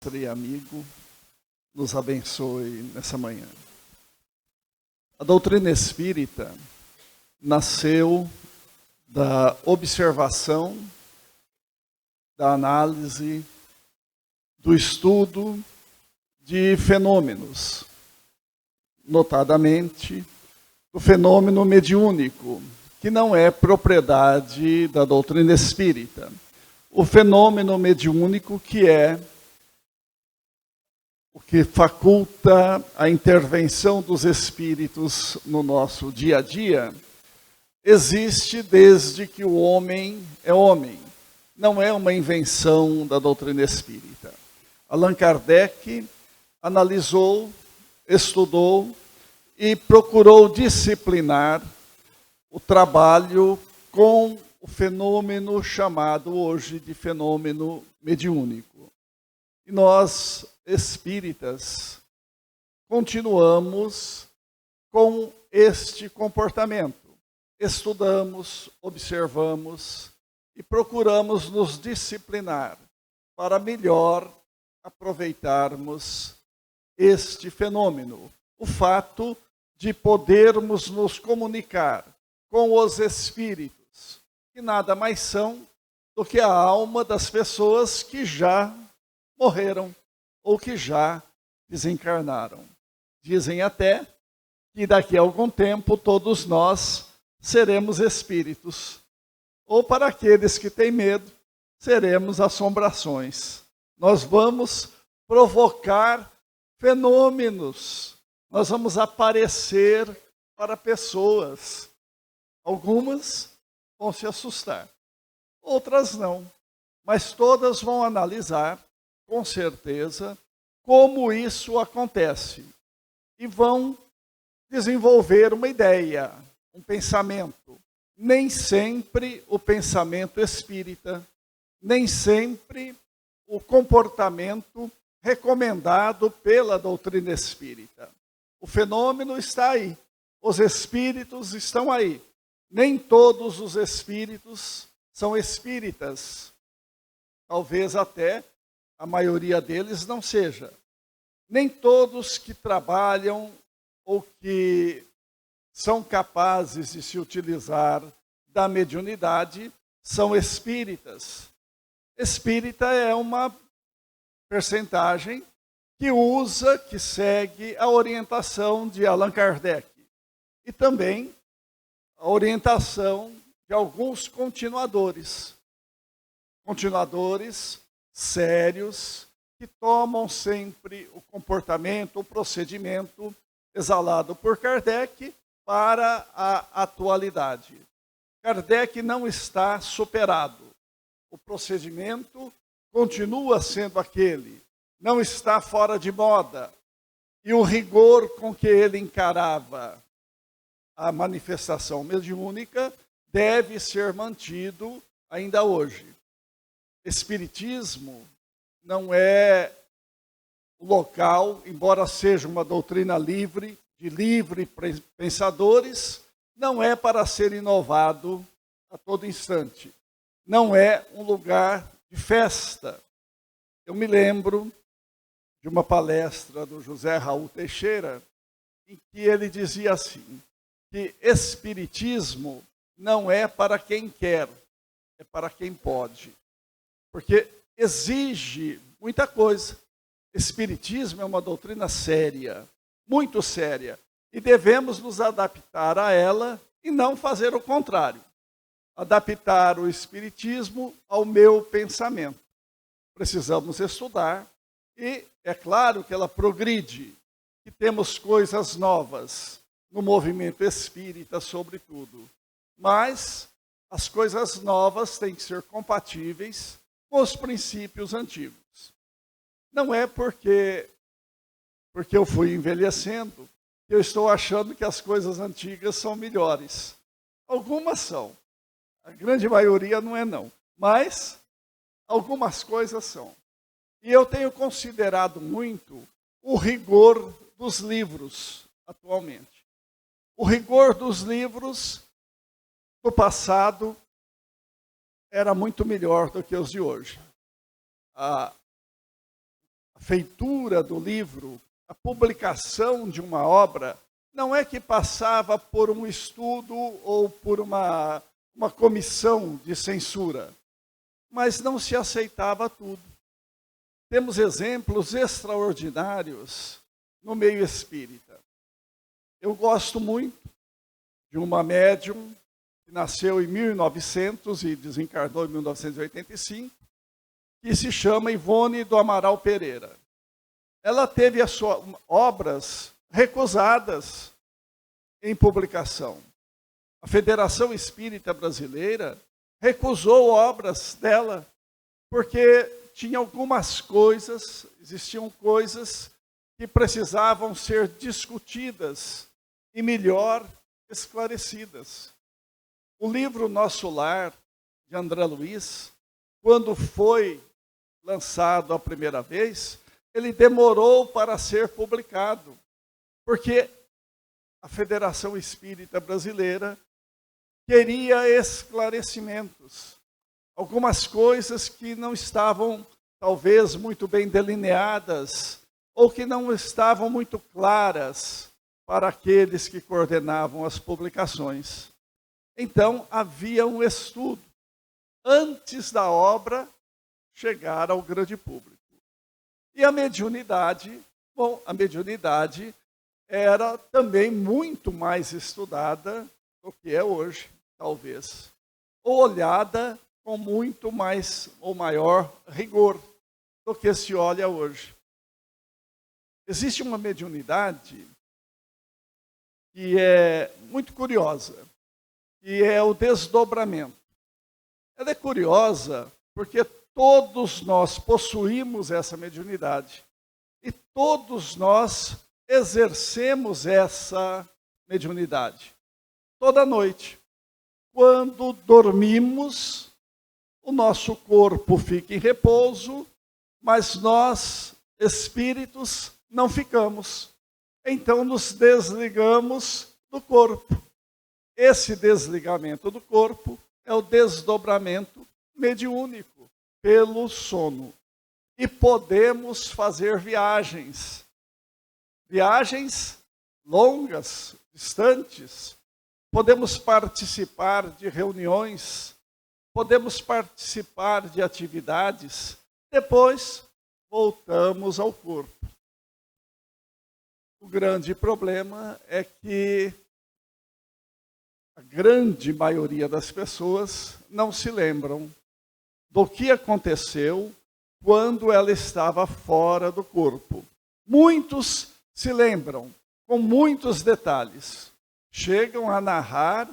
E amigo, nos abençoe nessa manhã. A doutrina espírita nasceu da observação, da análise, do estudo de fenômenos, notadamente do fenômeno mediúnico, que não é propriedade da doutrina espírita. O fenômeno mediúnico que é o que faculta a intervenção dos espíritos no nosso dia a dia, existe desde que o homem é homem. Não é uma invenção da doutrina espírita. Allan Kardec analisou, estudou e procurou disciplinar o trabalho com o fenômeno chamado hoje de fenômeno mediúnico. E nós, espíritas, continuamos com este comportamento. Estudamos, observamos e procuramos nos disciplinar para melhor aproveitarmos este fenômeno. O fato de podermos nos comunicar com os espíritos, que nada mais são do que a alma das pessoas que já morreram ou que já desencarnaram. Dizem até que daqui a algum tempo todos nós seremos espíritos. Ou para aqueles que têm medo, seremos assombrações. Nós vamos provocar fenômenos. Nós vamos aparecer para pessoas. Algumas vão se assustar, outras não. Mas todas vão analisar com certeza, como isso acontece. E vão desenvolver uma ideia, um pensamento. Nem sempre o pensamento espírita, nem sempre o comportamento recomendado pela doutrina espírita. O fenômeno está aí, os espíritos estão aí. Nem todos os espíritos são espíritas. Talvez até a maioria deles não seja. Nem todos que trabalham ou que são capazes de se utilizar da mediunidade são espíritas. Espírita é uma percentagem que usa, que segue a orientação de Allan Kardec. E também a orientação de alguns continuadores. Continuadores sérios, que tomam sempre o comportamento, o procedimento exalado por Kardec para a atualidade. Kardec não está superado. O procedimento continua sendo aquele, não está fora de moda. E o rigor com que ele encarava a manifestação mediúnica deve ser mantido ainda hoje. Espiritismo não é o local, embora seja uma doutrina livre, de livre pensadores, não é para ser inovado a todo instante. Não é um lugar de festa. Eu me lembro de uma palestra do José Raul Teixeira, em que ele dizia assim, que espiritismo não é para quem quer, é para quem pode. Porque exige muita coisa. Espiritismo é uma doutrina séria, muito séria. E devemos nos adaptar a ela e não fazer o contrário. Adaptar o espiritismo ao meu pensamento. Precisamos estudar e é claro que ela progride, que temos coisas novas no movimento espírita, sobretudo. Mas as coisas novas têm que ser compatíveis com os princípios antigos. Não é porque eu fui envelhecendo que eu estou achando que as coisas antigas são melhores. Algumas são. A grande maioria não é não. Mas algumas coisas são. E eu tenho considerado muito o rigor dos livros atualmente. O rigor dos livros do passado era muito melhor do que os de hoje. A feitura do livro, a publicação de uma obra, não é que passava por um estudo ou por uma comissão de censura, mas não se aceitava tudo. Temos exemplos extraordinários no meio espírita. Eu gosto muito de uma médium que nasceu em 1900 e desencarnou em 1985, que se chama Ivone do Amaral Pereira. Ela teve as suas obras recusadas em publicação. A Federação Espírita Brasileira recusou obras dela, porque tinha algumas coisas, existiam coisas que precisavam ser discutidas e melhor esclarecidas. O livro Nosso Lar, de André Luiz, quando foi lançado a primeira vez, ele demorou para ser publicado, porque a Federação Espírita Brasileira queria esclarecimentos. Algumas coisas que não estavam, talvez, muito bem delineadas, ou que não estavam muito claras para aqueles que coordenavam as publicações. Então, havia um estudo antes da obra chegar ao grande público. E a mediunidade, a mediunidade era também muito mais estudada do que é hoje, talvez, ou olhada com muito mais ou maior rigor do que se olha hoje. Existe uma mediunidade que é muito curiosa, que é o desdobramento. Ela é curiosa porque todos nós possuímos essa mediunidade e todos nós exercemos essa mediunidade. Toda noite, quando dormimos, o nosso corpo fica em repouso, mas nós, espíritos, não ficamos. Então nos desligamos do corpo. Esse desligamento do corpo é o desdobramento mediúnico pelo sono. E podemos fazer viagens. Viagens longas, distantes. Podemos participar de reuniões. Podemos participar de atividades. Depois, voltamos ao corpo. O grande problema é que a grande maioria das pessoas não se lembram do que aconteceu quando ela estava fora do corpo. Muitos se lembram com muitos detalhes. Chegam a narrar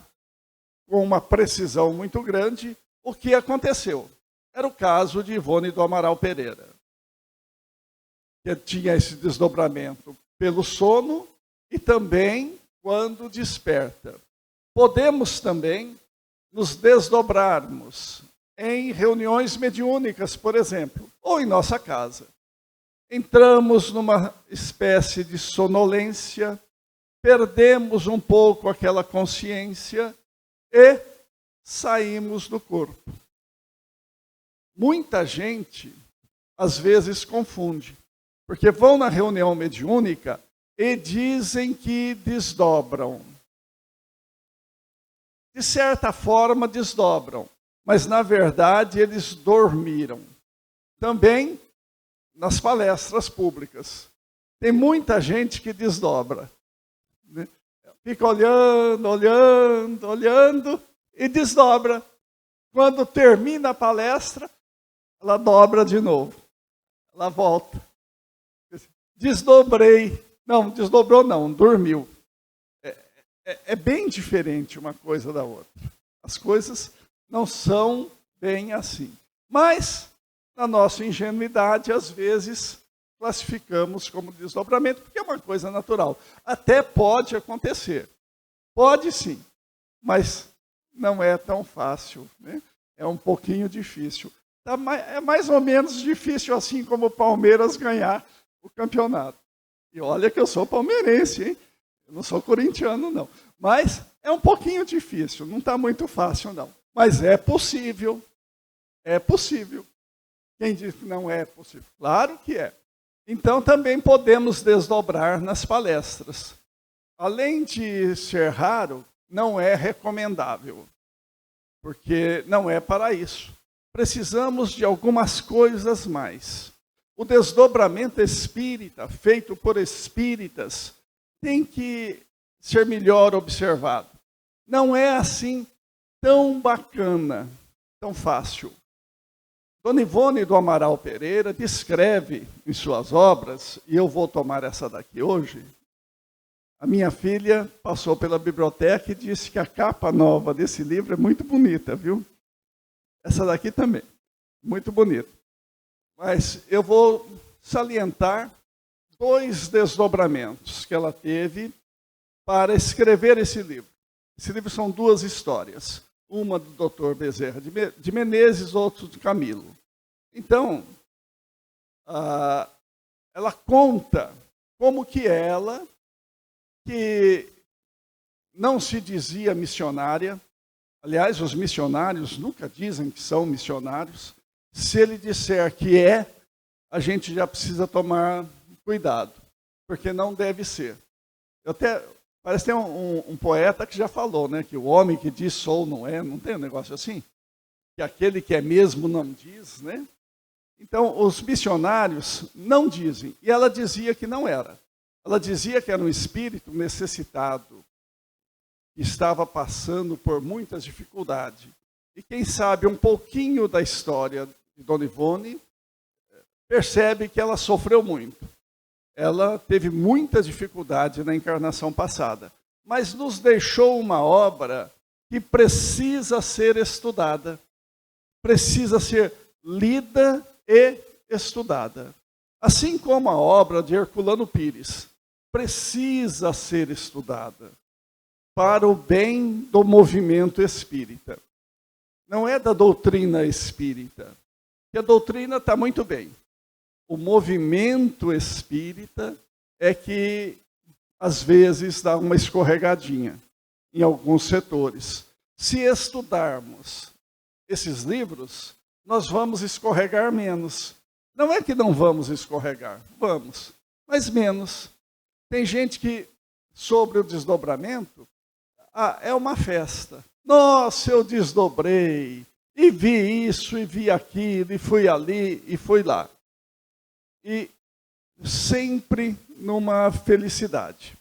com uma precisão muito grande o que aconteceu. Era o caso de Ivone do Amaral Pereira, que tinha esse desdobramento pelo sono e também quando desperta. Podemos também nos desdobrarmos em reuniões mediúnicas, por exemplo, ou em nossa casa. Entramos numa espécie de sonolência, perdemos um pouco aquela consciência e saímos do corpo. Muita gente, às vezes, confunde, porque vão na reunião mediúnica e dizem que desdobram. De certa forma, desdobram, mas, na verdade, eles dormiram. Também nas palestras públicas. Tem muita gente que desdobra. Né? Fica olhando e desdobra. Quando termina a palestra, ela dobra de novo. Ela volta. Desdobrei. Não, desdobrou não, dormiu. É bem diferente uma coisa da outra. As coisas não são bem assim. Mas, na nossa ingenuidade, às vezes, classificamos como desdobramento, porque é uma coisa natural. Até pode acontecer. Pode sim, mas não é tão fácil. Né? É um pouquinho difícil. É mais ou menos difícil assim como o Palmeiras ganhar o campeonato. E olha que eu sou palmeirense, hein? Eu não sou corintiano, não. Mas é um pouquinho difícil, não está muito fácil, não. Mas é possível. É possível. Quem diz que não é possível? Claro que é. Então, também podemos desdobrar nas palestras. Além de ser raro, não é recomendável, porque não é para isso. Precisamos de algumas coisas mais. O desdobramento espírita, feito por espíritas, tem que ser melhor observado. Não é assim tão bacana, tão fácil. Dona Ivone do Amaral Pereira descreve em suas obras, e eu vou tomar essa daqui hoje. A minha filha passou pela biblioteca e disse que a capa nova desse livro é muito bonita, viu? Essa daqui também, muito bonita. Mas eu vou salientar 2 desdobramentos que ela teve para escrever esse livro. Esse livro são 2 histórias. Uma do Dr. Bezerra de Menezes, outra do Camilo. Então, ela conta como que ela, que não se dizia missionária, aliás, os missionários nunca dizem que são missionários. Se ele disser que é, a gente já precisa tomar cuidado, porque não deve ser. Parece que tem um poeta que já falou, né, que o homem que diz sou não é, não tem um negócio assim? Que aquele que é mesmo não diz, né? Então, os missionários não dizem, e ela dizia que não era. Ela dizia que era um espírito necessitado, que estava passando por muitas dificuldades. E quem sabe um pouquinho da história de Dona Ivone, percebe que ela sofreu muito. Ela teve muita dificuldade na encarnação passada, mas nos deixou uma obra que precisa ser estudada, precisa ser lida e estudada. Assim como a obra de Herculano Pires precisa ser estudada para o bem do movimento espírita. Não é da doutrina espírita, que a doutrina está muito bem. O movimento espírita é que, às vezes, dá uma escorregadinha em alguns setores. Se estudarmos esses livros, nós vamos escorregar menos. Não é que não vamos escorregar, vamos, mas menos. Tem gente que, sobre o desdobramento, é uma festa. Nossa, eu desdobrei, e vi isso, e vi aquilo, e fui ali, e fui lá. E sempre numa felicidade.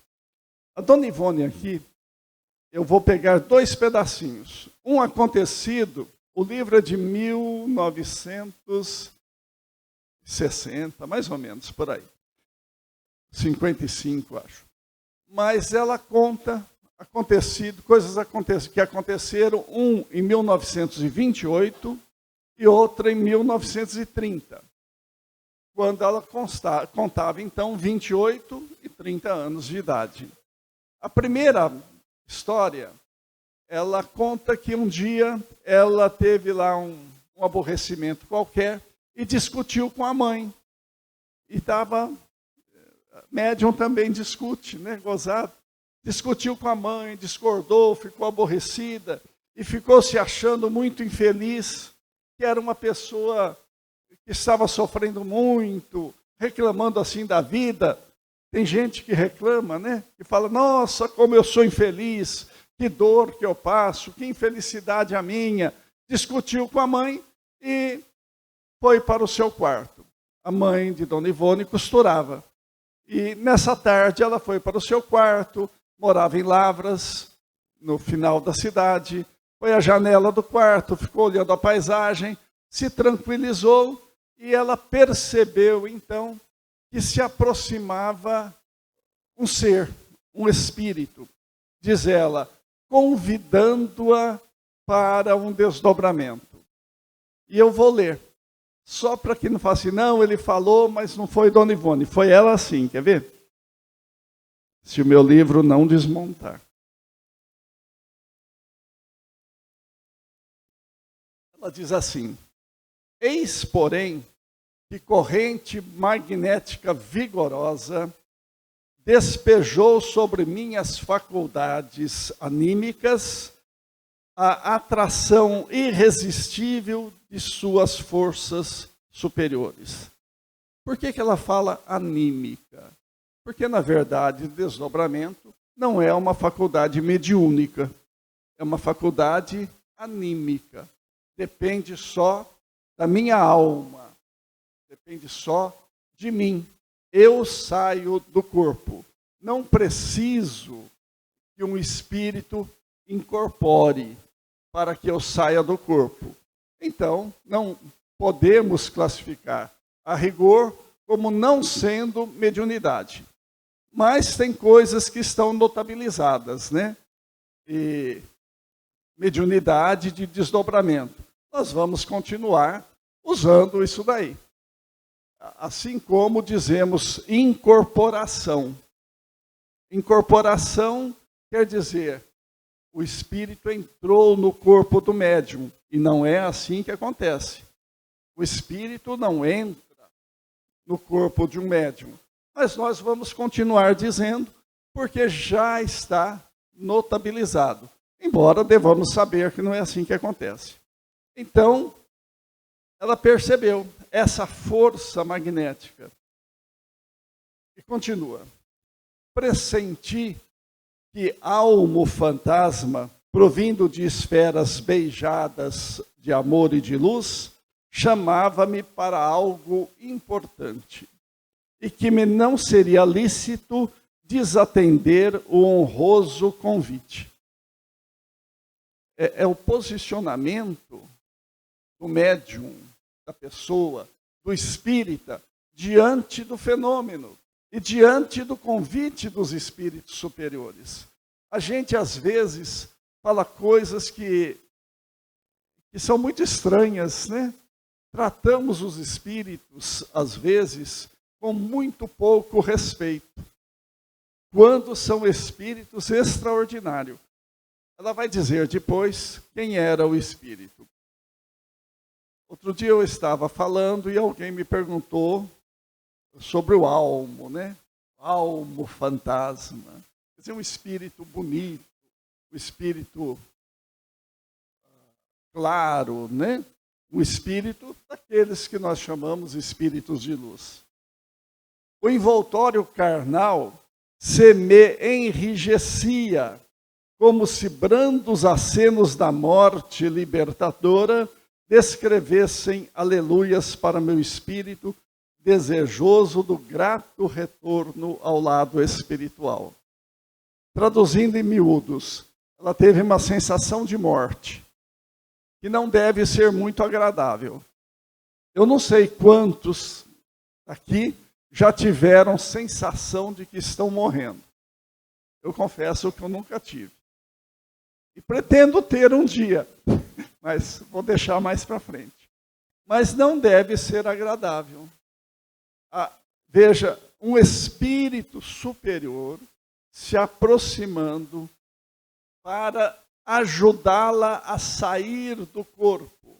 A Dona Ivone aqui, eu vou pegar 2 pedacinhos. Um acontecido, o livro é de 1960, mais ou menos, por aí. 55, acho. Mas ela conta coisas que aconteceram, um em 1928 e outra em 1930. Quando ela contava, então, 28 e 30 anos de idade. A primeira história, ela conta que um dia ela teve lá um aborrecimento qualquer e discutiu com a mãe. E médium também discute, né, gozado. Discutiu com a mãe, discordou, ficou aborrecida e ficou se achando muito infeliz, que era uma pessoa que estava sofrendo muito, reclamando assim da vida. Tem gente que reclama, né? Que fala, nossa, como eu sou infeliz, que dor que eu passo, que infelicidade a minha. Discutiu com a mãe e foi para o seu quarto. A mãe de Dona Ivone costurava. E nessa tarde ela foi para o seu quarto, morava em Lavras, no final da cidade, foi à janela do quarto, ficou olhando a paisagem, se tranquilizou, e ela percebeu, então, que se aproximava um ser, um espírito, diz ela, convidando-a para um desdobramento. E eu vou ler, só para que não fale assim, não, ele falou, mas não foi Dona Ivone, foi ela sim, quer ver? Se o meu livro não desmontar. Ela diz assim, eis, porém, que corrente magnética vigorosa despejou sobre minhas faculdades anímicas a atração irresistível de suas forças superiores. Por que ela fala anímica? Porque, na verdade, desdobramento não é uma faculdade mediúnica, é uma faculdade anímica. Depende só da minha alma, depende só de mim. Eu saio do corpo. Não preciso que um espírito incorpore para que eu saia do corpo. Então, não podemos classificar a rigor como não sendo mediunidade. Mas tem coisas que estão notabilizadas, né? E mediunidade de desdobramento. Nós vamos continuar usando isso daí. Assim como dizemos incorporação. Incorporação quer dizer, o espírito entrou no corpo do médium. E não é assim que acontece. O espírito não entra no corpo de um médium. Mas nós vamos continuar dizendo, porque já está notabilizado. Embora devamos saber que não é assim que acontece. Então, ela percebeu essa força magnética. E continua. Pressenti que almo fantasma, provindo de esferas beijadas de amor e de luz, chamava-me para algo importante, e que me não seria lícito desatender o honroso convite. É o posicionamento do médium, da pessoa, do espírita, diante do fenômeno e diante do convite dos espíritos superiores. A gente, às vezes, fala coisas que são muito estranhas, né? Tratamos os espíritos, às vezes, com muito pouco respeito, quando são espíritos extraordinários. Ela vai dizer depois quem era o espírito. Outro dia eu estava falando e alguém me perguntou sobre o almo, né? Almo fantasma. Quer dizer, um espírito bonito, um espírito claro, né? O espírito daqueles que nós chamamos espíritos de luz. O envoltório carnal se me enrijecia, como se brandos acenos da morte libertadora descrevessem aleluias para meu espírito, desejoso do grato retorno ao lado espiritual. Traduzindo em miúdos, ela teve uma sensação de morte, que não deve ser muito agradável. Eu não sei quantos aqui já tiveram sensação de que estão morrendo. Eu confesso que eu nunca tive. E pretendo ter um dia, mas vou deixar mais para frente. Mas não deve ser agradável. Veja, um espírito superior se aproximando para ajudá-la a sair do corpo.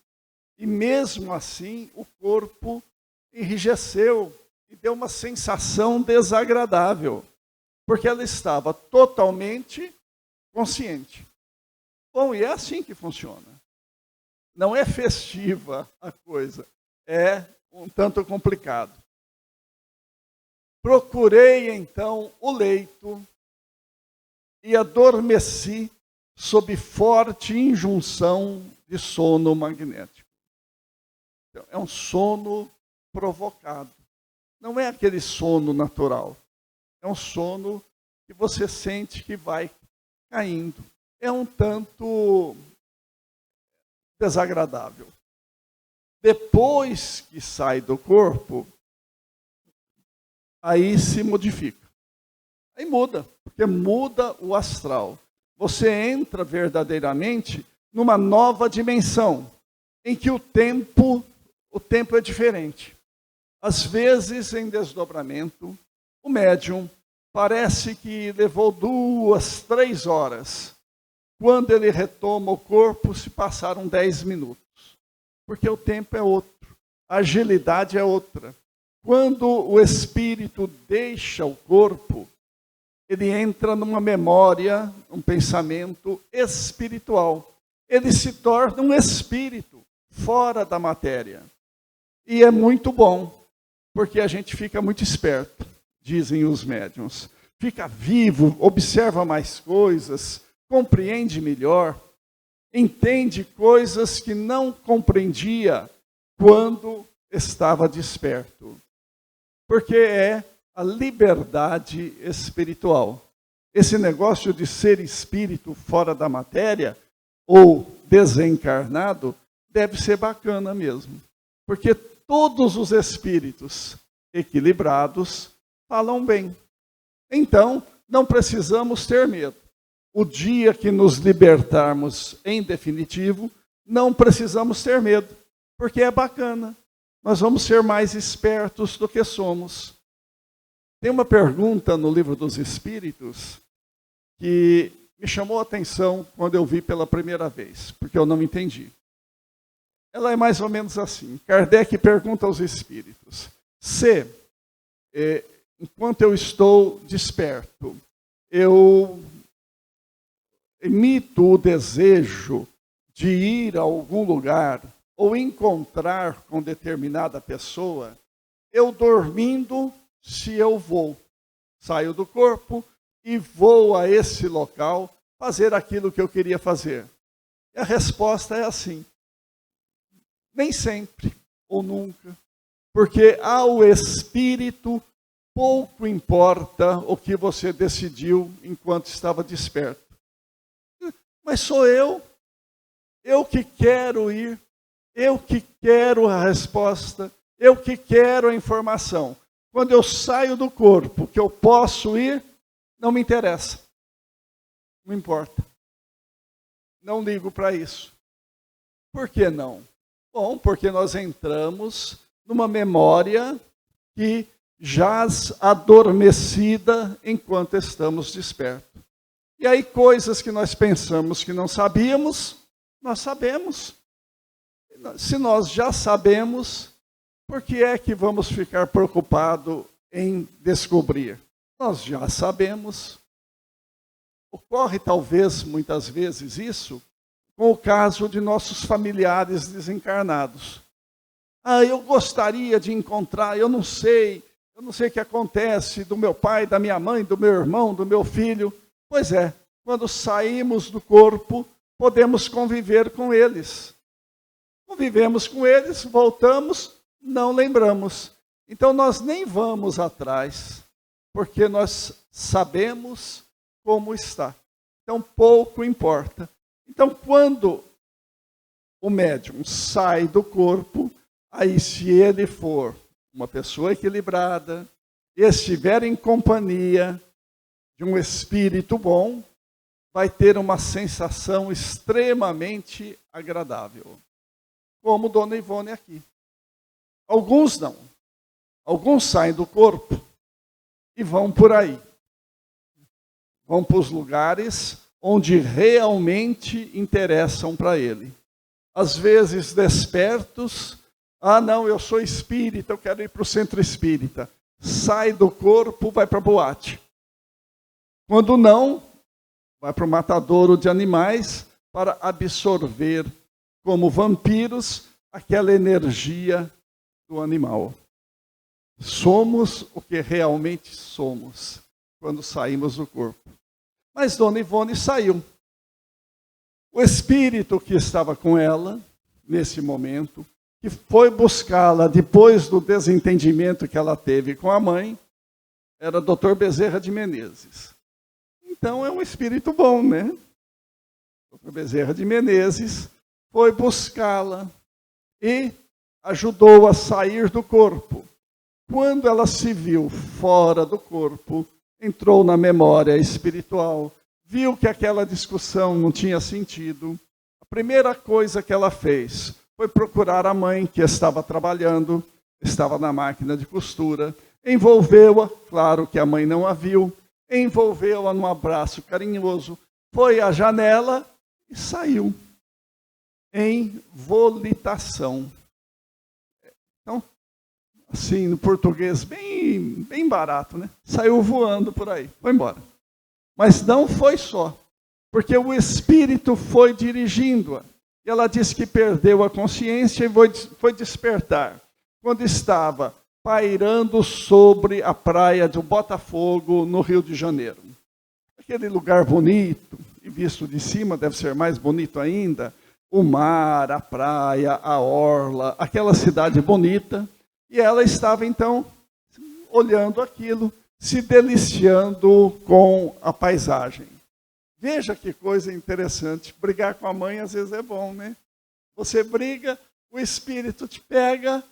E mesmo assim, o corpo enrijeceu e deu uma sensação desagradável, porque ela estava totalmente consciente. Bom, e é assim que funciona. Não é festiva a coisa, é um tanto complicado. Procurei então o leito e adormeci sob forte injunção de sono magnético. Então, é um sono provocado. Não é aquele sono natural. É um sono que você sente que vai caindo. É um tanto desagradável. Depois que sai do corpo, aí se modifica. Aí muda, porque muda o astral. Você entra verdadeiramente numa nova dimensão, em que o tempo é diferente. Às vezes, em desdobramento, o médium parece que levou 2, 3 horas. Quando ele retoma o corpo, se passaram 10 minutos. Porque o tempo é outro, a agilidade é outra. Quando o espírito deixa o corpo, ele entra numa memória, um pensamento espiritual. Ele se torna um espírito fora da matéria. E é muito bom, Porque a gente fica muito esperto, dizem os médiuns. Fica vivo, observa mais coisas, compreende melhor, entende coisas que não compreendia quando estava desperto. Porque é a liberdade espiritual. Esse negócio de ser espírito fora da matéria, ou desencarnado, deve ser bacana mesmo. Porque todos os espíritos equilibrados falam bem. Então, não precisamos ter medo. O dia que nos libertarmos em definitivo, não precisamos ter medo, porque é bacana. Nós vamos ser mais espertos do que somos. Tem uma pergunta no Livro dos Espíritos que me chamou a atenção quando eu vi pela primeira vez, porque eu não entendi. Ela é mais ou menos assim. Kardec pergunta aos espíritos: se, enquanto eu estou desperto, eu emito o desejo de ir a algum lugar ou encontrar com determinada pessoa, eu dormindo, se eu vou, saio do corpo e vou a esse local fazer aquilo que eu queria fazer. E a resposta é assim: nem sempre ou nunca, porque ao espírito pouco importa o que você decidiu enquanto estava desperto. Mas sou eu que quero ir, eu que quero a resposta, eu que quero a informação. Quando eu saio do corpo, que eu posso ir, não me interessa. Não importa. Não ligo para isso. Por que não? Bom, porque nós entramos numa memória que jaz adormecida enquanto estamos despertos. E aí coisas que nós pensamos que não sabíamos, nós sabemos. Se nós já sabemos, por que é que vamos ficar preocupados em descobrir? Nós já sabemos. Ocorre talvez, muitas vezes, isso com o caso de nossos familiares desencarnados. Eu gostaria de encontrar, eu não sei o que acontece do meu pai, da minha mãe, do meu irmão, do meu filho. Pois é, quando saímos do corpo, podemos conviver com eles. Convivemos com eles, voltamos, não lembramos. Então nós nem vamos atrás, porque nós sabemos como está. Então pouco importa. Então quando o médium sai do corpo, aí se ele for uma pessoa equilibrada, estiver em companhia de um espírito bom, vai ter uma sensação extremamente agradável. Como Dona Ivone aqui. Alguns não. Alguns saem do corpo e vão por aí. Vão para os lugares onde realmente interessam para ele. Às vezes despertos, não, eu sou espírita, eu quero ir para o centro espírita. Sai do corpo, vai para a boate. Quando não, vai para o matadouro de animais para absorver, como vampiros, aquela energia do animal. Somos o que realmente somos quando saímos do corpo. Mas Dona Ivone saiu. O espírito que estava com ela, nesse momento, que foi buscá-la depois do desentendimento que ela teve com a mãe, era Dr. Bezerra de Menezes. Então é um espírito bom, né? Dr. Bezerra de Menezes foi buscá-la e ajudou a sair do corpo. Quando ela se viu fora do corpo, entrou na memória espiritual, viu que aquela discussão não tinha sentido. A primeira coisa que ela fez foi procurar a mãe, que estava trabalhando, estava na máquina de costura, envolveu-a, claro que a mãe não a viu, envolveu-a num abraço carinhoso, foi à janela e saiu em volitação. Então, assim, no português, bem barato, né? Saiu voando por aí, foi embora. Mas não foi só, porque o espírito foi dirigindo-a. E ela disse que perdeu a consciência e foi despertar. Quando estava pairando sobre a praia do Botafogo, no Rio de Janeiro. Aquele lugar bonito, e visto de cima deve ser mais bonito ainda, o mar, a praia, a orla, aquela cidade bonita. E ela estava, então, olhando aquilo, se deliciando com a paisagem. Veja que coisa interessante. Brigar com a mãe às vezes é bom, né? Você briga, o espírito te pega,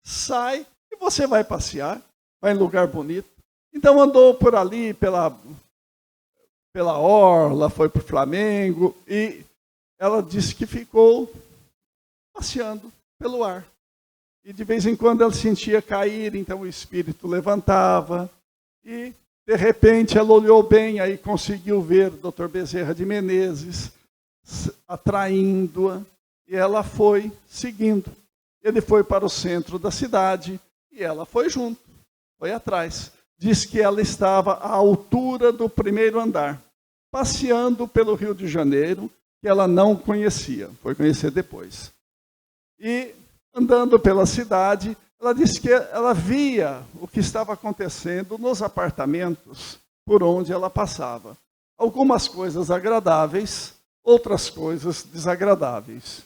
sai e você vai passear, vai em lugar bonito. Então andou por ali, pela orla, foi para o Flamengo e ela disse que ficou passeando pelo ar. E de vez em quando ela sentia cair, então o espírito levantava e de repente ela olhou bem, aí conseguiu ver o Dr. Bezerra de Menezes atraindo-a e ela foi seguindo. Ele foi para o centro da cidade e ela foi junto, foi atrás. Diz que ela estava à altura do primeiro andar, passeando pelo Rio de Janeiro, que ela não conhecia, foi conhecer depois. E andando pela cidade, ela disse que ela via o que estava acontecendo nos apartamentos por onde ela passava. Algumas coisas agradáveis, outras coisas desagradáveis.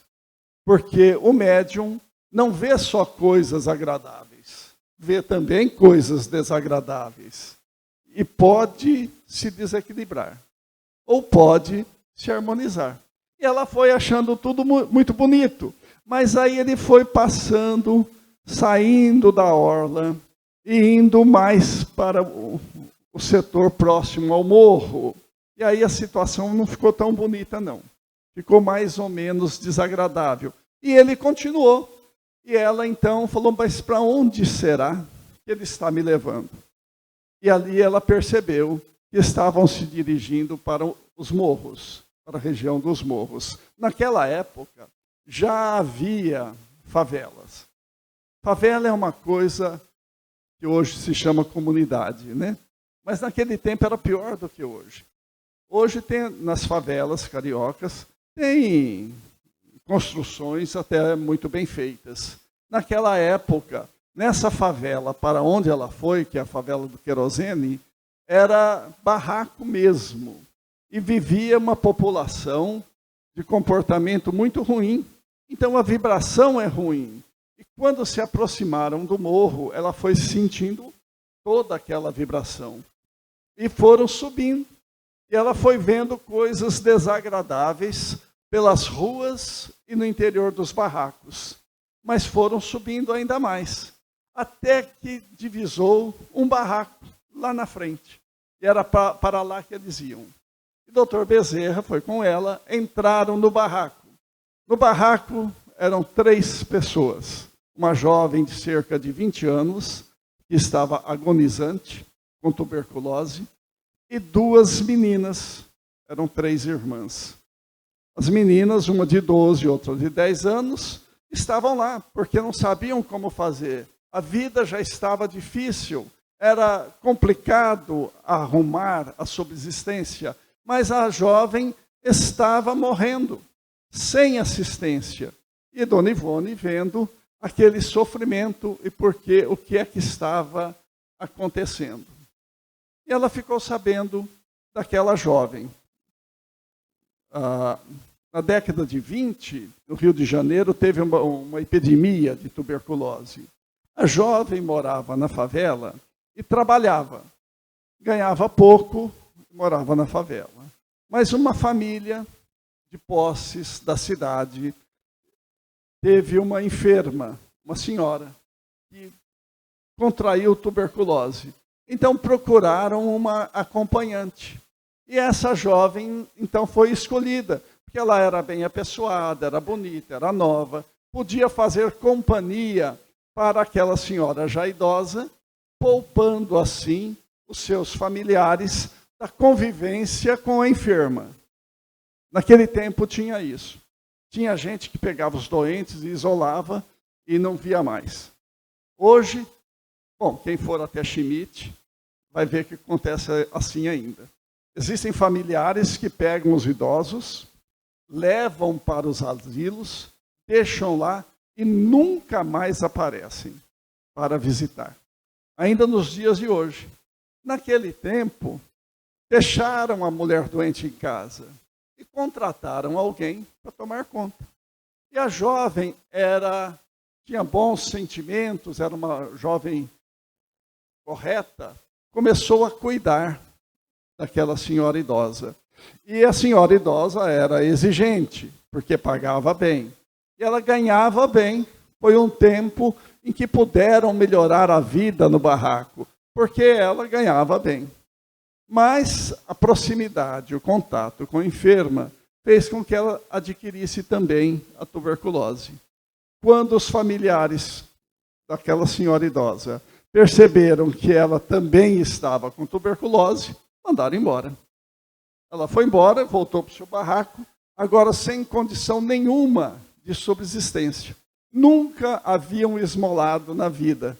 Porque o médium não vê só coisas agradáveis, vê também coisas desagradáveis. E pode se desequilibrar, ou pode se harmonizar. E ela foi achando tudo muito bonito. Mas aí ele foi passando, saindo da orla e indo mais para o setor próximo ao morro. E aí a situação não ficou tão bonita, não. Ficou mais ou menos desagradável. E ele continuou. E ela então falou, mas para onde será que ele está me levando? E ali ela percebeu que estavam se dirigindo para os morros, para a região dos morros. Naquela época, já havia favelas. Favela é uma coisa que hoje se chama comunidade, né? Mas naquele tempo era pior do que hoje. Hoje tem nas favelas cariocas, tem construções até muito bem feitas. Naquela época, nessa favela, para onde ela foi, que é a favela do Querosene, era barraco mesmo. E vivia uma população de comportamento muito ruim. Então a vibração é ruim. E quando se aproximaram do morro, ela foi sentindo toda aquela vibração. E foram subindo. E ela foi vendo coisas desagradáveis pelas ruas e no interior dos barracos. Mas foram subindo ainda mais. Até que divisou um barraco lá na frente. E era para lá que eles iam. E o Dr. Bezerra foi com ela, entraram no barraco. No barraco eram 3 pessoas. Uma jovem de cerca de 20 anos, que estava agonizante, com tuberculose, e 2 meninas, eram 3 irmãs. As meninas, uma de 12 e outra de 10 anos, estavam lá, porque não sabiam como fazer. A vida já estava difícil, era complicado arrumar a subsistência, mas a jovem estava morrendo, sem assistência. E Dona Ivone vendo aquele sofrimento e porque o que é que estava acontecendo. E ela ficou sabendo daquela jovem. Na década de 20, no Rio de Janeiro, teve uma epidemia de tuberculose. A jovem morava na favela e trabalhava. Ganhava pouco, morava na favela. Mas uma família de posses da cidade teve uma enferma, uma senhora, que contraiu tuberculose. Então procuraram uma acompanhante. E essa jovem, então, foi escolhida, porque ela era bem apessoada, era bonita, era nova, podia fazer companhia para aquela senhora já idosa, poupando assim os seus familiares da convivência com a enferma. Naquele tempo tinha isso. Tinha gente que pegava os doentes e isolava e não via mais. Hoje, bom, quem for até Schmidt vai ver que acontece assim ainda. Existem familiares que pegam os idosos, levam para os asilos, deixam lá e nunca mais aparecem. para visitar. Ainda nos dias de hoje. Naquele tempo, fecharam a mulher doente em casa e contrataram alguém para tomar conta. E a jovem tinha bons sentimentos, era uma jovem correta, começou a cuidar daquela senhora idosa. E a senhora idosa era exigente, porque pagava bem. E ela ganhava bem. Foi um tempo em que puderam melhorar a vida no barraco, porque ela ganhava bem. Mas a proximidade, o contato com a enferma, fez com que ela adquirisse também a tuberculose. Quando os familiares daquela senhora idosa perceberam que ela também estava com tuberculose, mandaram embora. Ela foi embora, voltou para o seu barraco, agora sem condição nenhuma de subsistência. Nunca haviam esmolado na vida.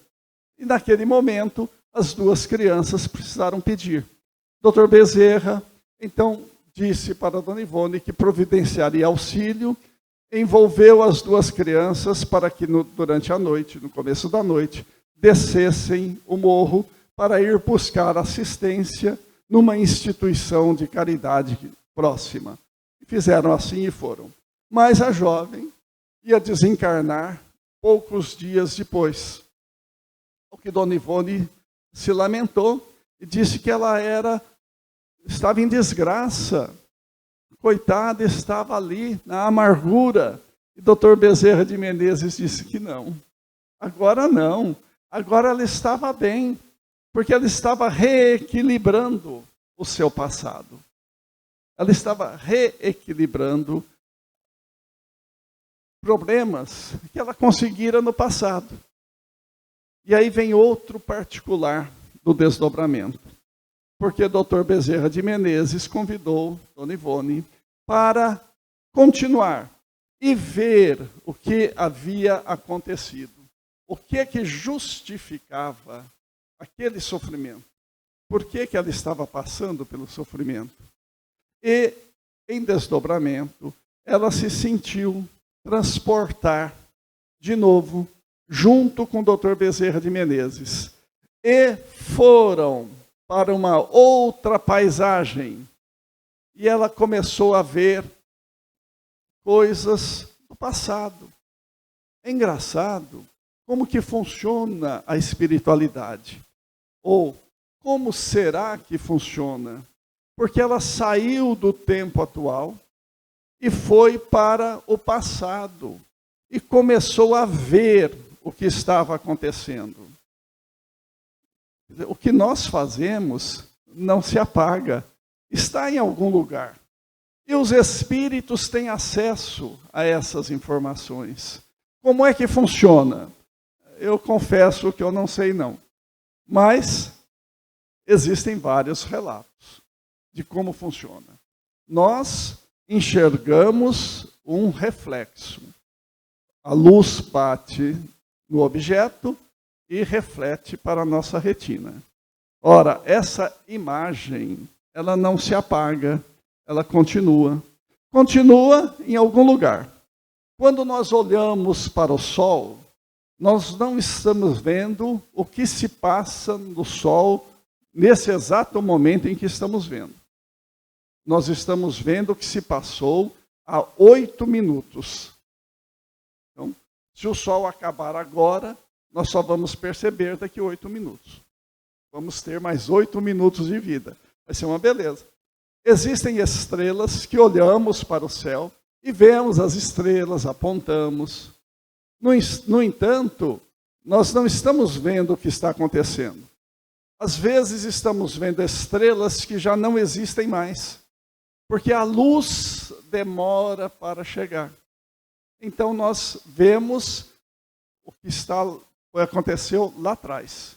E naquele momento, as duas crianças precisaram pedir. Dr. Bezerra, então, disse para a dona Ivone que providenciaria auxílio, envolveu as duas crianças para que durante a noite, no começo da noite, descessem o morro para ir buscar assistência numa instituição de caridade próxima. Fizeram assim e foram. Mas a jovem ia desencarnar poucos dias depois. O que dona Ivone se lamentou e disse que ela estava em desgraça. Coitada, estava ali na amargura. E Dr. Bezerra de Menezes disse que não. Agora não. Agora ela estava bem, porque ela estava reequilibrando o seu passado. Ela estava reequilibrando problemas que ela conseguira no passado. E aí vem outro particular do desdobramento. Porque Dr. Bezerra de Menezes convidou dona Ivone para continuar e ver o que havia acontecido. O que justificava aquele sofrimento? Por que ela estava passando pelo sofrimento? E, em desdobramento, ela se sentiu transportar de novo, junto com o Dr. Bezerra de Menezes. E foram para uma outra paisagem. E ela começou a ver coisas do passado. É engraçado como que funciona a espiritualidade. Ou como será que funciona? Porque ela saiu do tempo atual e foi para o passado. E começou a ver o que estava acontecendo. O que nós fazemos não se apaga. Está em algum lugar. E os espíritos têm acesso a essas informações. Como é que funciona? Eu confesso que eu não sei não. Mas existem vários relatos de como funciona. Nós enxergamos um reflexo. A luz bate no objeto e reflete para a nossa retina. Ora, essa imagem, ela não se apaga, ela continua. Continua em algum lugar. Quando nós olhamos para o sol, nós não estamos vendo o que se passa no sol nesse exato momento em que estamos vendo. Nós estamos vendo o que se passou há 8 minutos. Então, se o sol acabar agora, nós só vamos perceber daqui 8 minutos. Vamos ter mais 8 minutos de vida. Vai ser uma beleza. Existem estrelas que olhamos para o céu e vemos as estrelas, apontamos. No entanto, nós não estamos vendo o que está acontecendo. Às vezes estamos vendo estrelas que já não existem mais, porque a luz demora para chegar. Então nós vemos o que aconteceu lá atrás.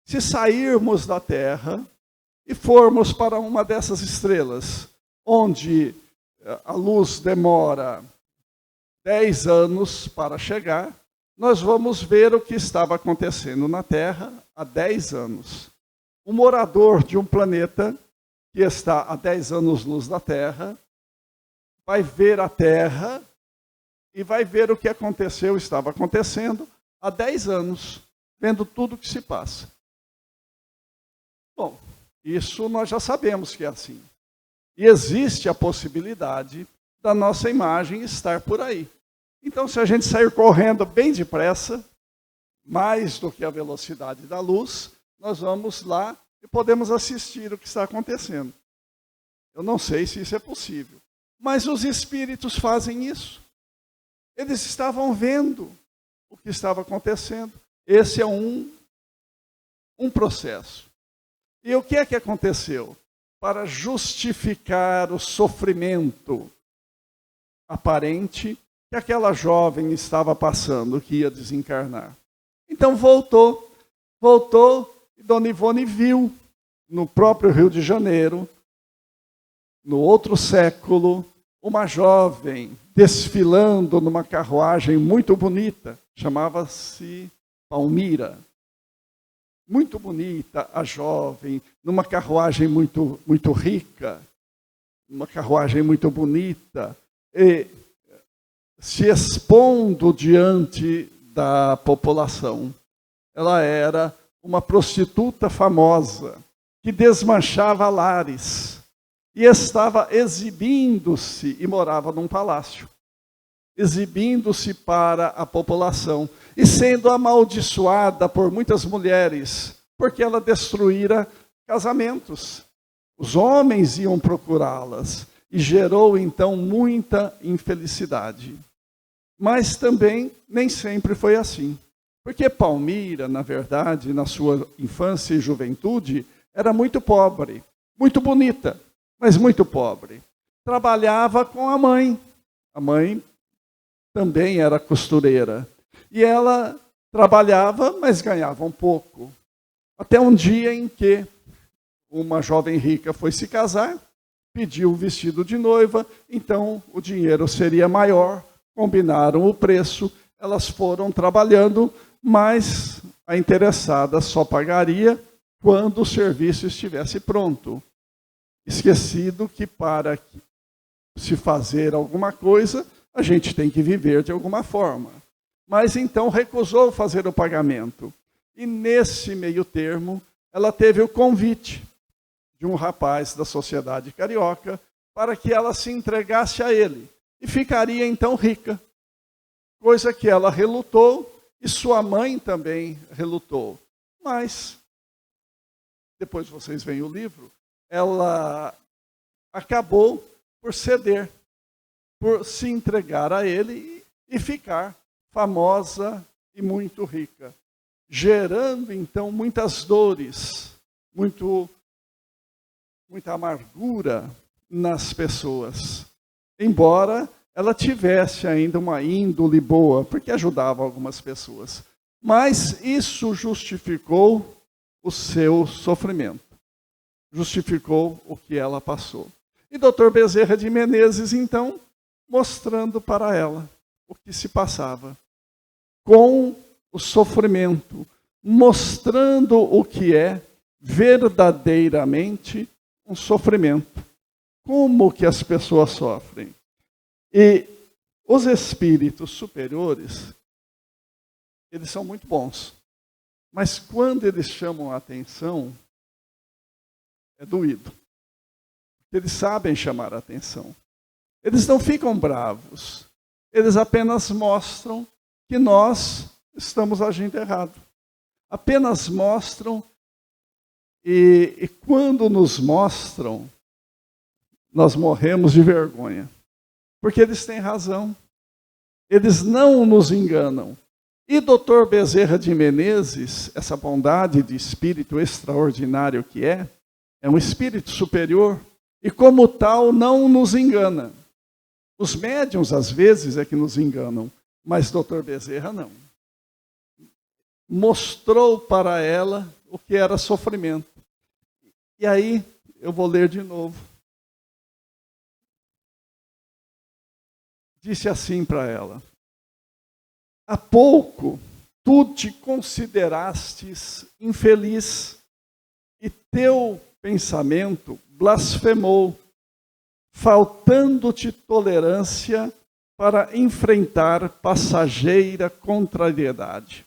Se sairmos da Terra e formos para uma dessas estrelas, onde a luz demora 10 anos para chegar, nós vamos ver o que estava acontecendo na Terra há 10 anos. Um morador de um planeta que está a 10 anos-luz da Terra vai ver a Terra e vai ver o que estava acontecendo há 10 anos. vendo tudo o que se passa. Bom, isso nós já sabemos que é assim. E existe a possibilidade da nossa imagem estar por aí. Então, se a gente sair correndo bem depressa, mais do que a velocidade da luz, nós vamos lá e podemos assistir o que está acontecendo. Eu não sei se isso é possível, mas os espíritos fazem isso. Eles estavam vendo o que estava acontecendo. Esse é um processo. E o que é que aconteceu? Para justificar o sofrimento aparente que aquela jovem estava passando, que ia desencarnar. Então voltou, e Dona Ivone viu, no próprio Rio de Janeiro, no outro século, uma jovem desfilando numa carruagem muito bonita, chamava-se Palmira. Muito bonita a jovem, numa carruagem muito, muito rica, uma carruagem muito bonita, e se expondo diante da população. Ela era uma prostituta famosa, que desmanchava lares, e estava exibindo-se, e morava num palácio, exibindo-se para a população, e sendo amaldiçoada por muitas mulheres, porque ela destruíra casamentos. Os homens iam procurá-las, e gerou então muita infelicidade. Mas também nem sempre foi assim. Porque Palmira, na verdade, na sua infância e juventude, era muito pobre, muito bonita, mas muito pobre. Trabalhava com a mãe. A mãe também era costureira. E ela trabalhava, mas ganhava um pouco. Até um dia em que uma jovem rica foi se casar, pediu o vestido de noiva, então o dinheiro seria maior, combinaram o preço, elas foram trabalhando, mas a interessada só pagaria quando o serviço estivesse pronto. Esquecido que para se fazer alguma coisa, a gente tem que viver de alguma forma. Mas então recusou fazer o pagamento. E nesse meio termo, ela teve o convite de um rapaz da sociedade carioca para que ela se entregasse a ele. E ficaria então rica. Coisa que ela relutou e sua mãe também relutou. Mas, depois vocês veem o livro, ela acabou por ceder, por se entregar a ele e ficar famosa e muito rica, gerando então muitas dores, muita amargura nas pessoas. Embora ela tivesse ainda uma índole boa, porque ajudava algumas pessoas. Mas isso justificou o seu sofrimento. Justificou o que ela passou. E Dr. Bezerra de Menezes, então, mostrando para ela o que se passava. Com o sofrimento, mostrando o que é verdadeiramente um sofrimento. Como que as pessoas sofrem? E os espíritos superiores, eles são muito bons. Mas quando eles chamam a atenção, é doído. Eles sabem chamar a atenção. Eles não ficam bravos. Eles apenas mostram que nós estamos agindo errado. Apenas mostram, e quando nos mostram, nós morremos de vergonha. Porque eles têm razão. Eles não nos enganam. E Dr. Bezerra de Menezes, essa bondade de espírito extraordinário que é um espírito superior, e como tal não nos engana. Os médiuns, às vezes, é que nos enganam, mas Dr. Bezerra não. Mostrou para ela o que era sofrimento. E aí, eu vou ler de novo. Disse assim para ela: há pouco tu te considerastes infeliz e teu pensamento blasfemou, faltando-te tolerância para enfrentar passageira contrariedade.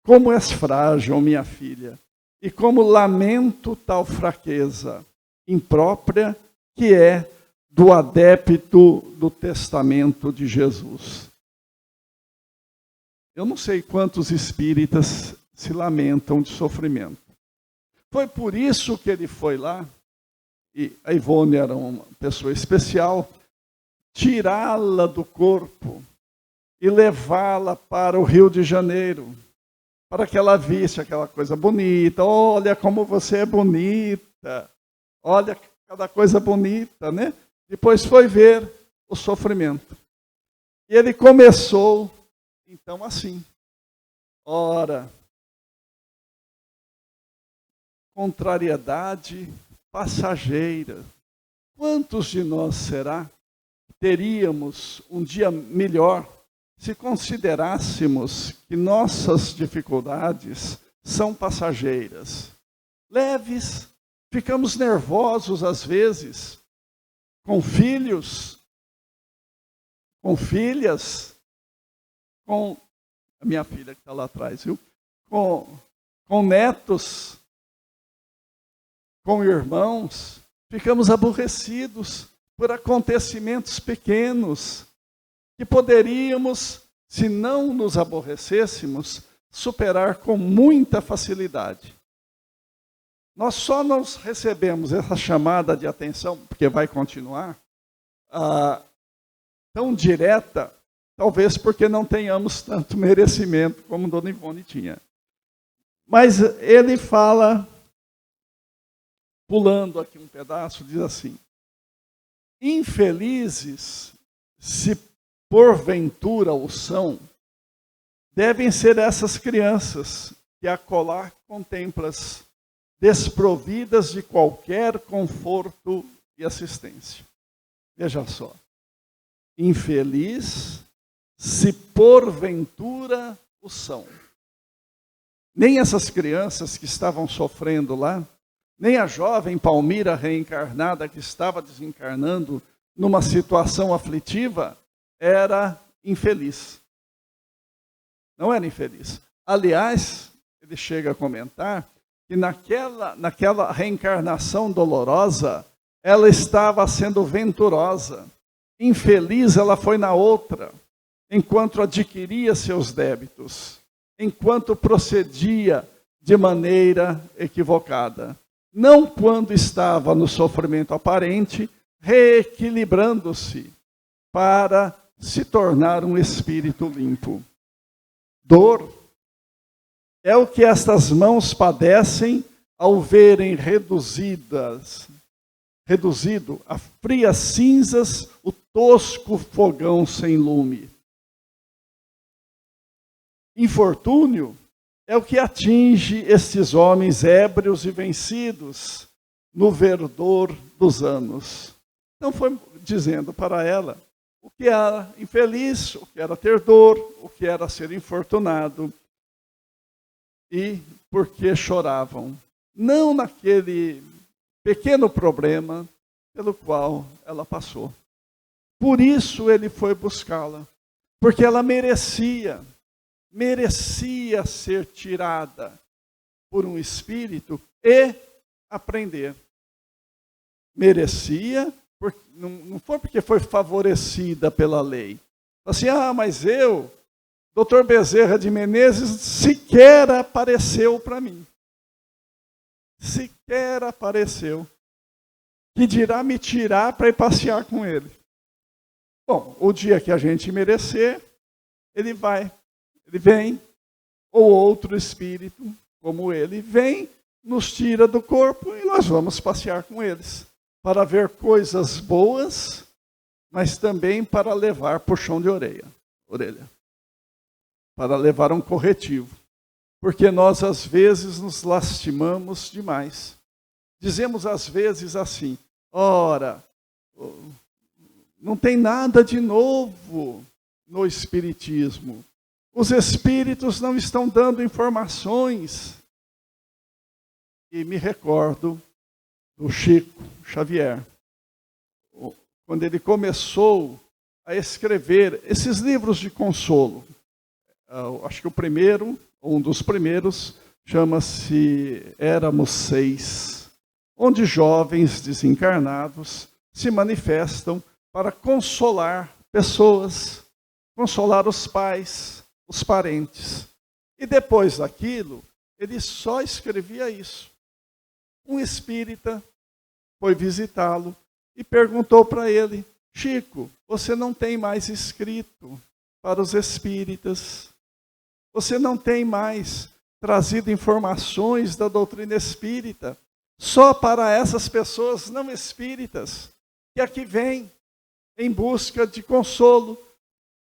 como és frágil, minha filha, e como lamento tal fraqueza imprópria que é do adepto do testamento de Jesus. Eu não sei quantos espíritas se lamentam de sofrimento. Foi por isso que ele foi lá, e a Ivone era uma pessoa especial, tirá-la do corpo e levá-la para o Rio de Janeiro, para que ela visse aquela coisa bonita. Olha como você é bonita, olha cada coisa bonita, né? Depois foi ver o sofrimento. E ele começou, então, assim. Ora, contrariedade passageira. Quantos de nós será que teríamos um dia melhor se considerássemos que nossas dificuldades são passageiras? Leves, ficamos nervosos às vezes, com filhos, com filhas, com a minha filha que está lá atrás, viu? Com netos, com irmãos, ficamos aborrecidos por acontecimentos pequenos que poderíamos, se não nos aborrecêssemos, superar com muita facilidade. Nós só não recebemos essa chamada de atenção, porque vai continuar, tão direta, talvez porque não tenhamos tanto merecimento como Dona Ivone tinha. Mas ele fala, pulando aqui um pedaço, diz assim: infelizes, se porventura o são, devem ser essas crianças que acolá contemplas, desprovidas de qualquer conforto e assistência. Veja só. Infeliz, se porventura o são. Nem essas crianças que estavam sofrendo lá, nem a jovem Palmira reencarnada que estava desencarnando numa situação aflitiva, era infeliz. Não era infeliz. Aliás, ele chega a comentar que naquela reencarnação dolorosa, ela estava sendo venturosa. Infeliz ela foi na outra, enquanto adquiria seus débitos, enquanto procedia de maneira equivocada. Não quando estava no sofrimento aparente, reequilibrando-se para se tornar um espírito limpo. Dor é o que estas mãos padecem ao verem reduzido a frias cinzas o tosco fogão sem lume. Infortúnio é o que atinge estes homens ébrios e vencidos no verdor dos anos. Então foi dizendo para ela o que era infeliz, o que era ter dor, o que era ser infortunado e por que choravam. Não naquele pequeno problema pelo qual ela passou. Por isso ele foi buscá-la, porque ela merecia ser tirada por um espírito e aprender. Merecia, não foi porque foi favorecida pela lei. Assim, mas eu, Dr. Bezerra de Menezes, sequer apareceu para mim. Sequer apareceu. Que dirá me tirar para ir passear com ele. Bom, o dia que a gente merecer, ele vem, ou outro espírito, como ele, vem, nos tira do corpo e nós vamos passear com eles, para ver coisas boas, mas também para levar puxão de orelha, para levar um corretivo, porque nós às vezes nos lastimamos demais. Dizemos às vezes assim: ora, não tem nada de novo no Espiritismo. Os Espíritos não estão dando informações. E me recordo do Chico Xavier, quando ele começou a escrever esses livros de consolo. Acho que o primeiro um dos primeiros, chama-se Éramos Seis, onde jovens desencarnados se manifestam para consolar pessoas, consolar os pais, os parentes. E depois daquilo, ele só escrevia isso. Um espírita foi visitá-lo e perguntou para ele: Chico, você não tem mais escrito para os espíritas? Você não tem mais trazido informações da doutrina espírita só para essas pessoas não espíritas que aqui vêm em busca de consolo?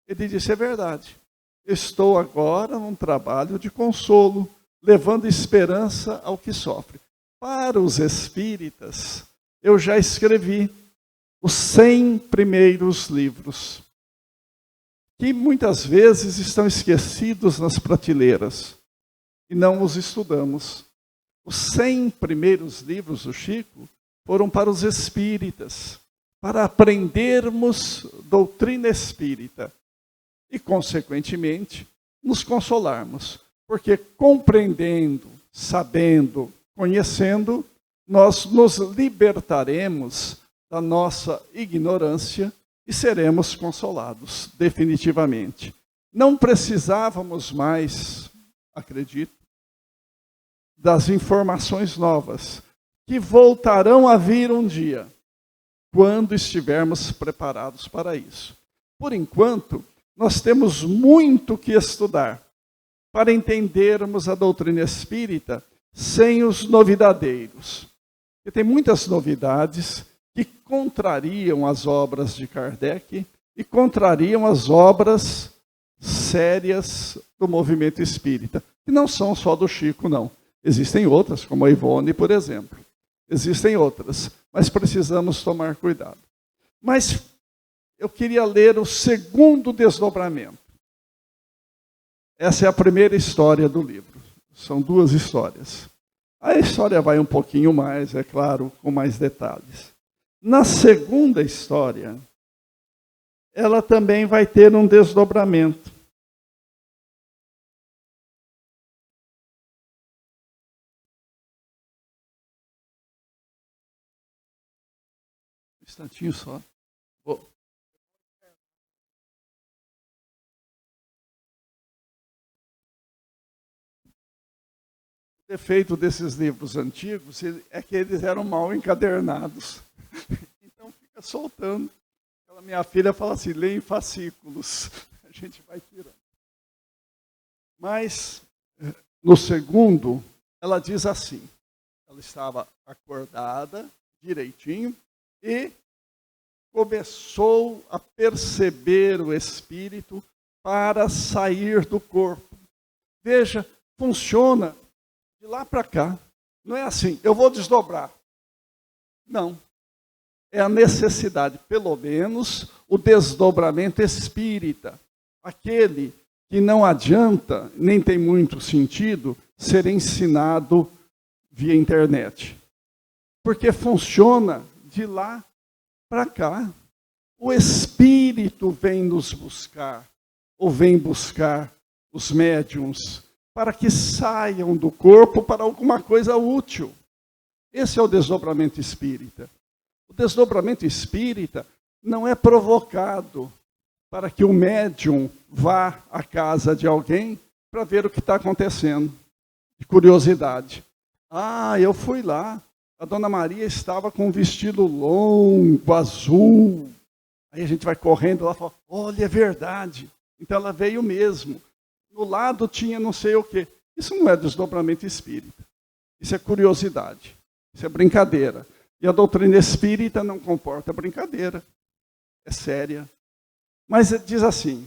Ele disse: é verdade. Estou agora num trabalho de consolo, levando esperança ao que sofre. Para os espíritas, eu já escrevi os 100 primeiros livros, que muitas vezes estão esquecidos nas prateleiras e não os estudamos. Os 100 primeiros livros do Chico foram para os espíritas, para aprendermos doutrina espírita e, consequentemente, nos consolarmos, porque compreendendo, sabendo, conhecendo, nós nos libertaremos da nossa ignorância e seremos consolados, definitivamente. Não precisávamos mais, acredito, das informações novas, que voltarão a vir um dia, quando estivermos preparados para isso. Por enquanto, nós temos muito que estudar para entendermos a doutrina espírita sem os novidadeiros. Porque tem muitas novidades que contrariam as obras de Kardec e contrariam as obras sérias do movimento espírita, que não são só do Chico, não. Existem outras, como a Ivone, por exemplo. Existem outras, mas precisamos tomar cuidado. Mas eu queria ler o segundo desdobramento. Essa é a primeira história do livro. São duas histórias. A história vai um pouquinho mais, é claro, com mais detalhes. Na segunda história, ela também vai ter um desdobramento. Um instantinho só. O defeito desses livros antigos é que eles eram mal encadernados. Então fica soltando. A minha filha fala assim: lê em fascículos. A gente vai tirando. Mas, no segundo, ela diz assim: ela estava acordada, direitinho, e começou a perceber o espírito para sair do corpo. Veja, funciona de lá para cá. Não é assim, eu vou desdobrar. Não. É a necessidade, pelo menos, o desdobramento espírita. Aquele que não adianta, nem tem muito sentido, ser ensinado via internet. Porque funciona de lá para cá. O espírito vem nos buscar, ou vem buscar os médiuns, para que saiam do corpo para alguma coisa útil. Esse é o desdobramento espírita. O desdobramento espírita não é provocado para que o médium vá à casa de alguém para ver o que está acontecendo, de curiosidade. Ah, eu fui lá, a Dona Maria estava com um vestido longo, azul. Aí a gente vai correndo lá e fala: olha, é verdade. Então ela veio mesmo. No lado tinha não sei o quê. Isso não é desdobramento espírita. Isso é curiosidade. Isso é brincadeira. E a doutrina espírita não comporta brincadeira. É séria. Mas diz assim,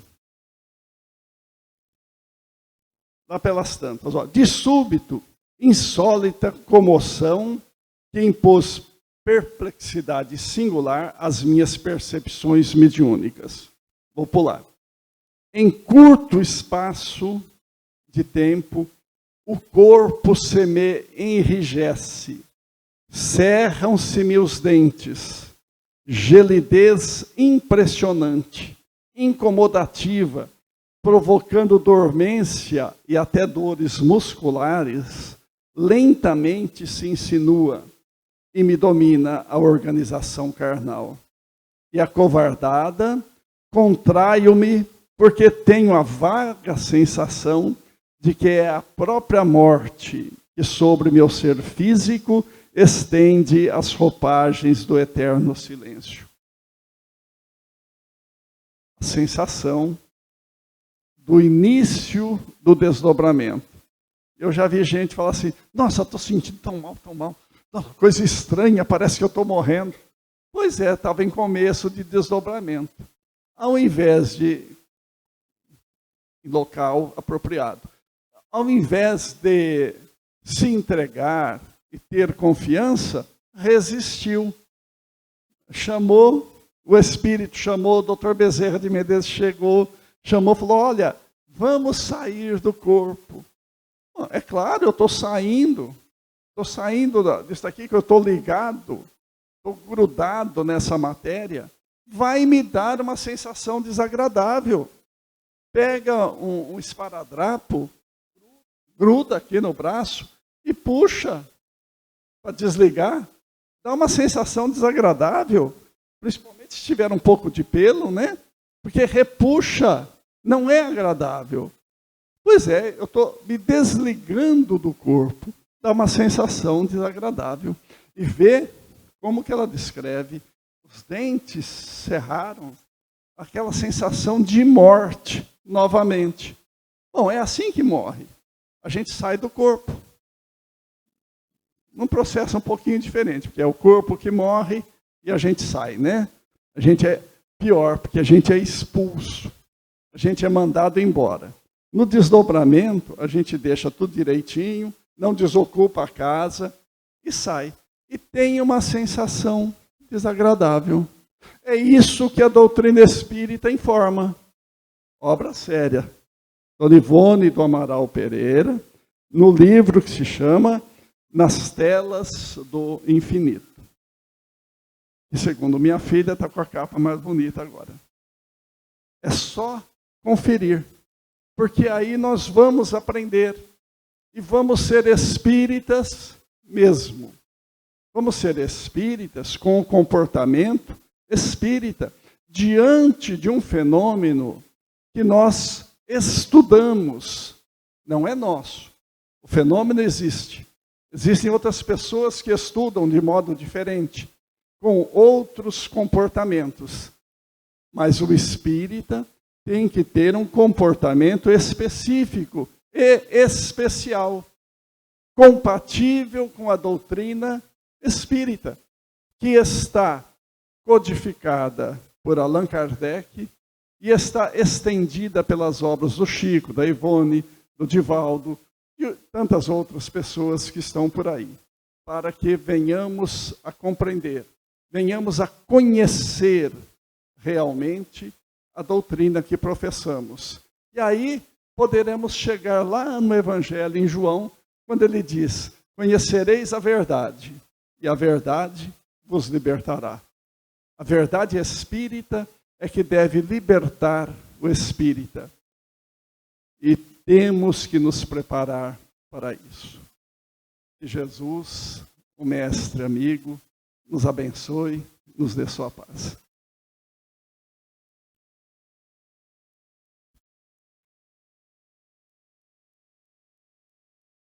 lá pelas tantas, ó: de súbito, insólita comoção que impôs perplexidade singular às minhas percepções mediúnicas. Vou pular. Em curto espaço de tempo, o corpo se me enrijece, cerram-se-me os dentes, gelidez impressionante, incomodativa, provocando dormência e até dores musculares, lentamente se insinua e me domina a organização carnal. E acovardada, contraio-me, porque tenho a vaga sensação de que é a própria morte que sobre meu ser físico estende as roupagens do eterno silêncio. A sensação do início do desdobramento. Eu já vi gente falar assim, nossa, estou sentindo tão mal, coisa estranha, parece que eu estou morrendo. Pois é, estava em começo de desdobramento. Ao invés de em local apropriado. Ao invés de se entregar e ter confiança, resistiu. Chamou, o Espírito chamou, o doutor Bezerra de Menezes chegou, chamou, falou, olha, vamos sair do corpo. É claro, eu estou saindo disso aqui, que eu estou ligado, estou grudado nessa matéria, vai me dar uma sensação desagradável. Pega um esparadrapo, gruda aqui no braço e puxa para desligar. Dá uma sensação desagradável, principalmente se tiver um pouco de pelo, né? Porque repuxa, não é agradável. Pois é, eu estou me desligando do corpo, dá uma sensação desagradável. E vê como que ela descreve, os dentes cerraram, aquela sensação de morte novamente. Bom, é assim que morre. A gente sai do corpo. Num processo um pouquinho diferente, porque é o corpo que morre e a gente sai, né? A gente é pior, porque a gente é expulso. A gente é mandado embora. No desdobramento, a gente deixa tudo direitinho, não desocupa a casa e sai. E tem uma sensação desagradável. É isso que a doutrina espírita informa. Obra séria. Dona Ivone do Amaral Pereira, no livro que se chama Nas Telas do Infinito. E segundo minha filha, está com a capa mais bonita agora. É só conferir, porque aí nós vamos aprender e vamos ser espíritas mesmo. Vamos ser espíritas com o comportamento espírita diante de um fenômeno que nós estudamos. Não é nosso. O fenômeno existe. Existem outras pessoas que estudam de modo diferente, com outros comportamentos. Mas o espírita tem que ter um comportamento específico e especial, compatível com a doutrina espírita, que está codificada por Allan Kardec e está estendida pelas obras do Chico, da Ivone, do Divaldo e tantas outras pessoas que estão por aí, para que venhamos a compreender, venhamos a conhecer realmente a doutrina que professamos. E aí poderemos chegar lá no Evangelho, em João, quando ele diz, conhecereis a verdade, e a verdade vos libertará. A verdade espírita é que deve libertar o espírita. E temos que nos preparar para isso. Que Jesus, o mestre amigo, nos abençoe, nos dê sua paz.